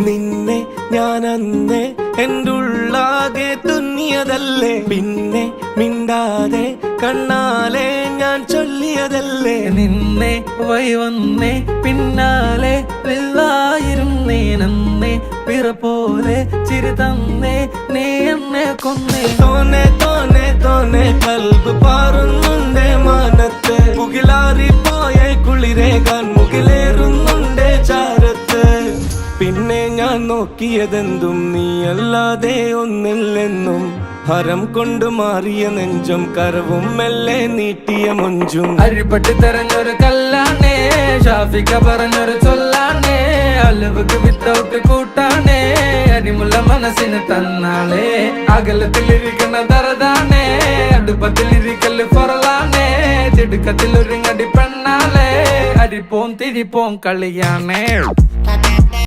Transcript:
നിന്നെ ഞാൻ അന്നേ എൻ്റെ ഉള്ളാകെ തുന്നിയതല്ലേ, പിന്നെ മിണ്ടാതെ കണ്ണാലെ ഞാൻ ചൊല്ലിയതല്ലേ. നിന്നെ വന്നേ പിന്നാലെ വെള്ളായിരുന്നേ നന്നേ പിറ പോലെ ചിരി തന്നേ നീ എന്നെ കൊന്നേ. തോനെ തോനെ തോനെ കൽബ് പാറുന്നുണ്ടേ മാനത്ത്, മുകിലാറിപ്പോയ കുളിരേകാൻ മുകിലേറുന്നുണ്ടേ ചാരത്ത്. പിന്നെ ഞാൻ നോക്കിയതെന്തും നീയല്ലാതെ ഒന്നില്ലെന്നും, ഹരം കൊണ്ട് മാറിയ നെഞ്ചും കരവും മെല്ലെ നീട്ടിയ മൊഞ്ചും. അരിപ്പട്ടി തെരഞ്ഞൊരു കല്ലാണേ, ഷാഫിക്ക പറഞ്ഞൊരു ചൊല്ലാണേ, അലവുക്ക് വിത്തൗട്ട് കൂട്ടാണേ, അരിമുള്ള മനസ്സിന് തന്നാളേ. അകലത്തിലിരിക്കുന്ന ദറതാണേ, അടുപ്പത്തിലിരിക്കല് ഫൊറലാണേ, തിടുക്കത്തിൽ ഒരുങ്ങടി പെണ്ണാളേ, അരിപ്പോം തിരിപ്പോം കളിയാണേ.